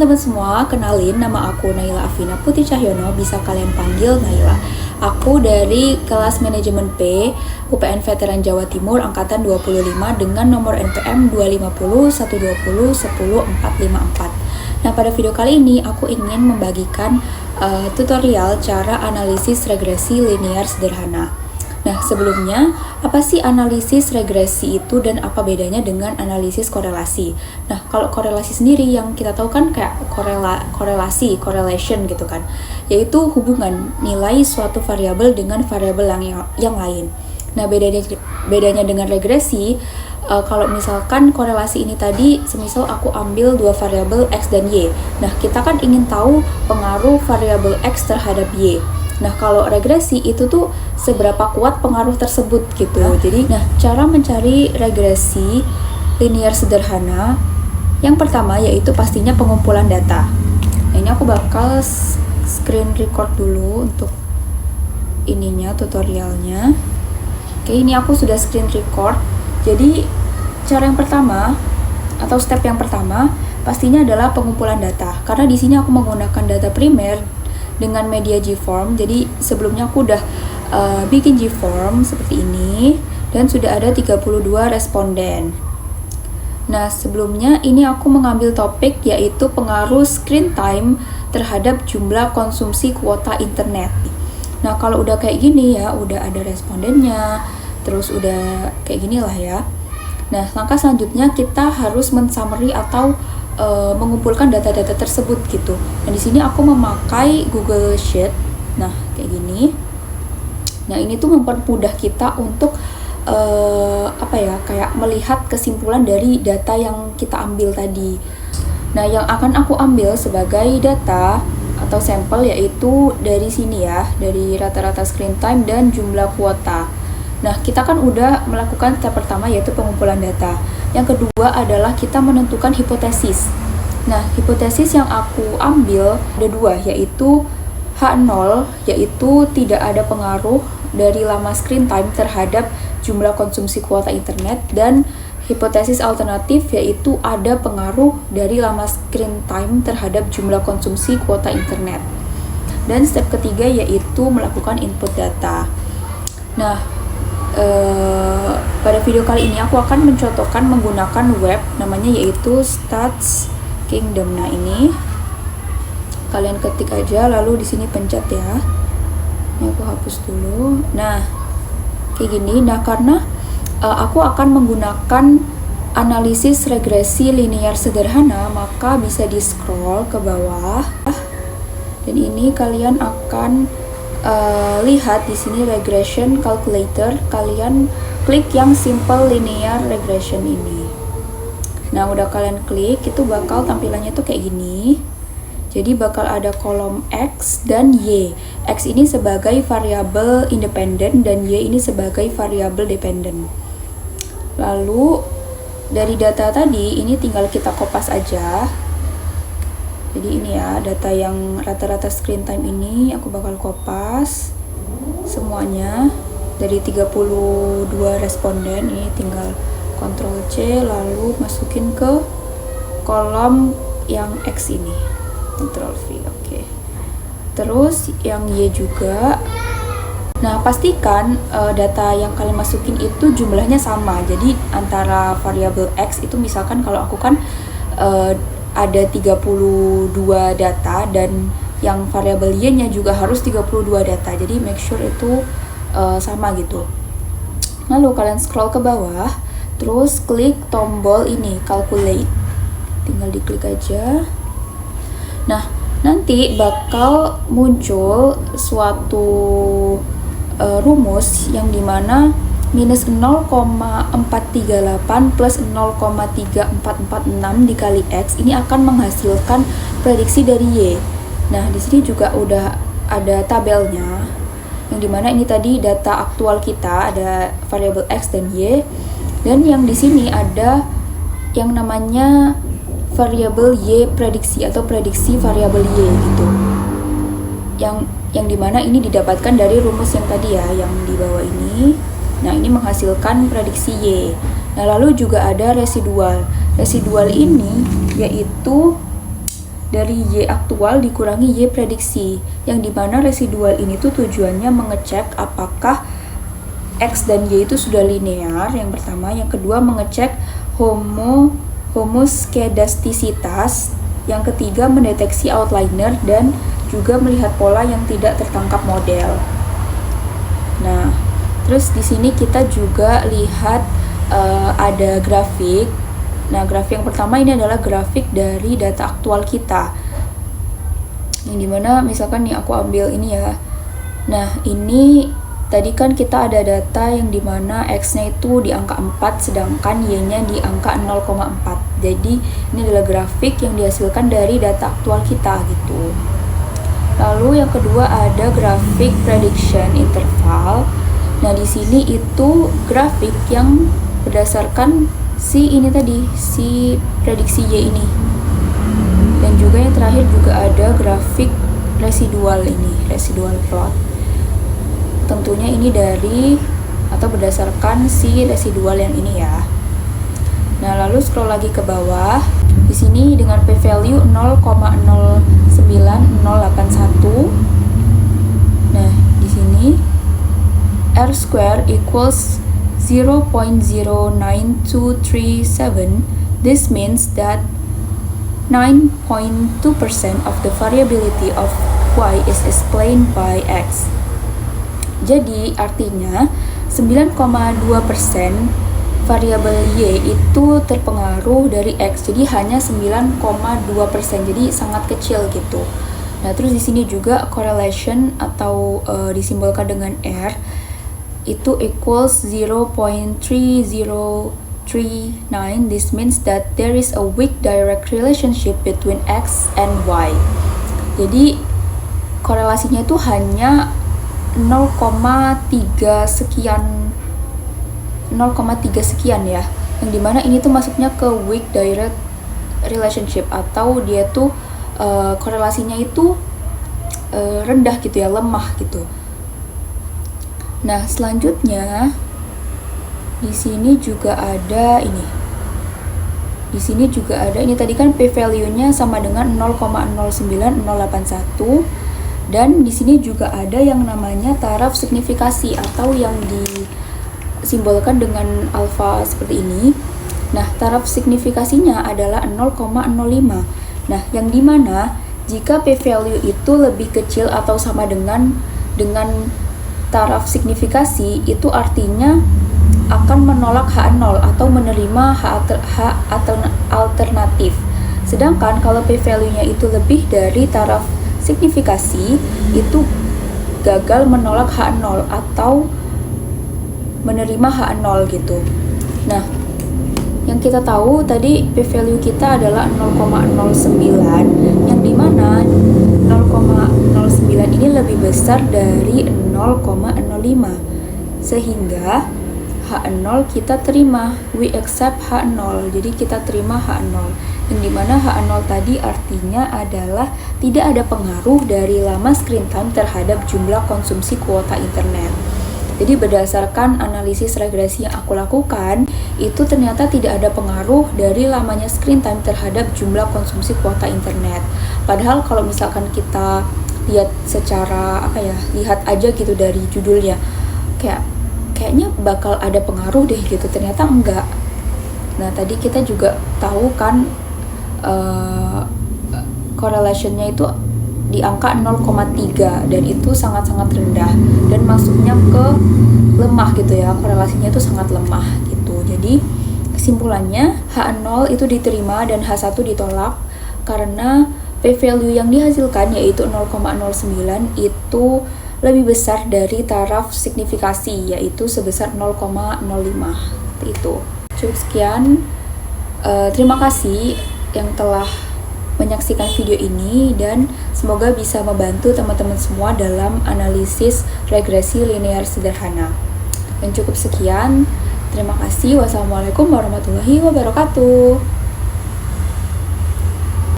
teman-teman semua, kenalin nama aku Naila Afina Putri Cahyono, bisa kalian panggil Naila. Aku dari kelas manajemen P, UPN Veteran Jawa Timur angkatan 25 dengan nomor NPM 250 120 10 454. Nah, pada video kali ini aku ingin membagikan tutorial cara analisis regresi linear sederhana. Nah, sebelumnya, apa sih analisis regresi itu dan apa bedanya dengan analisis korelasi? Nah, kalau korelasi sendiri yang kita tahu kan kayak correlation gitu kan, yaitu hubungan nilai suatu variabel dengan variabel yang lain. Nah, bedanya dengan regresi, kalau misalkan korelasi ini tadi, semisal aku ambil dua variabel X dan Y. Nah, kita kan ingin tahu pengaruh variabel X terhadap Y. Nah, kalau regresi itu tuh seberapa kuat pengaruh tersebut gitu. Jadi, cara mencari regresi linear sederhana yang pertama yaitu pastinya pengumpulan data. Nah, ini aku bakal screen record dulu untuk ininya, tutorialnya. Oke, ini aku sudah screen record. Jadi, cara yang pertama atau step yang pertama pastinya adalah pengumpulan data. Karena di sini aku menggunakan data primer dengan media Gform. Jadi sebelumnya aku udah bikin Gform seperti ini dan sudah ada 32 responden. Nah, sebelumnya ini aku mengambil topik yaitu pengaruh screen time terhadap jumlah konsumsi kuota internet. Nah, kalau udah kayak gini ya, udah ada respondennya, terus udah kayak gini lah ya. Nah, langkah selanjutnya kita harus men-summary atau mengumpulkan data-data tersebut gitu. Dan di sini aku memakai Google Sheet. Nah, kayak gini. Nah, ini tuh mempermudah kita untuk kayak melihat kesimpulan dari data yang kita ambil tadi. Nah, yang akan aku ambil sebagai data atau sampel yaitu dari sini ya, dari rata-rata screen time dan jumlah kuota. Nah, kita kan udah melakukan step pertama yaitu pengumpulan data. Yang kedua adalah kita menentukan hipotesis. Nah, hipotesis yang aku ambil ada dua, yaitu H0, yaitu tidak ada pengaruh dari lama screen time terhadap jumlah konsumsi kuota internet, dan hipotesis alternatif yaitu ada pengaruh dari lama screen time terhadap jumlah konsumsi kuota internet. Dan step ketiga yaitu melakukan input data. Nah, pada video kali ini aku akan mencontohkan menggunakan web namanya yaitu Stats Kingdom. Nah, ini kalian ketik aja lalu di sini pencet ya. Ini aku hapus dulu. Nah, kayak gini. Nah, karena aku akan menggunakan analisis regresi linear sederhana, maka bisa di scroll ke bawah. Dan ini kalian akan lihat di sini regression calculator, kalian klik yang simple linear regression ini. Nah, udah kalian klik, itu bakal tampilannya tuh kayak gini. Jadi bakal ada kolom X dan Y. X ini sebagai variabel independen dan Y ini sebagai variabel dependen. Lalu dari data tadi ini tinggal kita kopas aja. Jadi ini ya, data yang rata-rata screen time ini aku bakal kopas semuanya dari 32 responden. Ini tinggal Ctrl C lalu masukin ke kolom yang X ini. Ctrl V, oke. Terus yang Y juga. Nah, pastikan data yang kalian masukin itu jumlahnya sama. Jadi antara variabel X itu misalkan kalau aku kan ada 32 data dan yang variabel Y-nya juga harus 32 data. Jadi make sure itu sama gitu. Lalu kalian scroll ke bawah, terus klik tombol ini calculate. Tinggal diklik aja. Nah, nanti bakal muncul suatu rumus yang dimana minus 0,438 plus 0,3446 dikali X ini akan menghasilkan prediksi dari Y. Nah, di sini juga udah ada tabelnya yang dimana ini tadi data aktual kita, ada variabel X dan Y, dan yang di sini ada yang namanya variabel Y prediksi atau prediksi variabel Y gitu. Yang dimana ini didapatkan dari rumus yang tadi ya, yang di bawah ini. Nah, ini menghasilkan prediksi Y. Nah, lalu juga ada residual. Residual ini yaitu dari Y aktual dikurangi Y prediksi, yang dimana residual ini tuh tujuannya mengecek apakah X dan Y itu sudah linear, yang pertama. Yang kedua, mengecek homoskedastisitas. Yang ketiga, mendeteksi outliner dan juga melihat pola yang tidak tertangkap model. Nah, terus di sini kita juga lihat ada grafik. Nah, grafik yang pertama ini adalah grafik dari data aktual kita. Yang dimana misalkan nih aku ambil ini ya. Nah, ini tadi kan kita ada data yang dimana X-nya itu di angka 4, sedangkan Y-nya di angka 0,4. Jadi, ini adalah grafik yang dihasilkan dari data aktual kita gitu. Lalu yang kedua ada grafik prediction interval. Nah, di sini itu grafik yang berdasarkan si prediksi Y ini. Dan juga yang terakhir juga ada grafik residual ini, residual plot. Tentunya ini dari atau berdasarkan si residual yang ini ya. Nah, lalu scroll lagi ke bawah. Di sini dengan p-value 0,090081. Nah, di sini R square equals 0.09237. This means that 9.2% of the variability of Y is explained by X. Jadi artinya 9,2% variabel Y itu terpengaruh dari X. Jadi hanya 9,2%. Jadi sangat kecil gitu. Nah, terus di sini juga correlation atau disimbolkan dengan R itu equals 0.3039. This means that there is a weak direct relationship between X and Y. Jadi korelasinya itu hanya 0,3 sekian ya, yang dimana ini tuh masuknya ke weak direct relationship, atau dia tuh korelasinya itu rendah gitu ya, lemah gitu. Nah, selanjutnya di sini juga ada ini. Di sini juga ada ini, tadi kan p-value-nya sama dengan 0,09081, dan di sini juga ada yang namanya taraf signifikasi atau yang disimbolkan dengan alfa seperti ini. Nah, taraf signifikasinya adalah 0,05. Nah, yang dimana jika p-value itu lebih kecil atau sama dengan taraf signifikasi, itu artinya akan menolak H0 atau menerima H alternatif. Sedangkan kalau p-value-nya itu lebih dari taraf signifikasi, itu gagal menolak H0 atau menerima H0 gitu. Nah, yang kita tahu tadi p-value kita adalah 0,09, yang dimana 0,09 ini lebih besar dari 0,05, sehingga H0 kita terima, we accept H0, jadi kita terima H0, yang dimana H0 tadi artinya adalah tidak ada pengaruh dari lama screen time terhadap jumlah konsumsi kuota internet. Jadi berdasarkan analisis regresi yang aku lakukan, itu ternyata tidak ada pengaruh dari lamanya screen time terhadap jumlah konsumsi kuota internet. Padahal kalau misalkan kita lihat secara lihat aja gitu dari judulnya, kayaknya bakal ada pengaruh deh gitu, ternyata enggak. Nah, tadi kita juga tahu kan correlation-nya itu di angka 0,3, dan itu sangat-sangat rendah dan masuknya ke lemah gitu ya, korelasinya itu sangat lemah gitu. Jadi kesimpulannya H0 itu diterima dan H1 ditolak karena p-value yang dihasilkan yaitu 0,09 itu lebih besar dari taraf signifikasi yaitu sebesar 0,05. Itu cukup sekian. Terima kasih yang telah menyaksikan video ini, dan semoga bisa membantu teman-teman semua dalam analisis regresi linear sederhana. Dan cukup sekian. Terima kasih. Wassalamualaikum warahmatullahi wabarakatuh.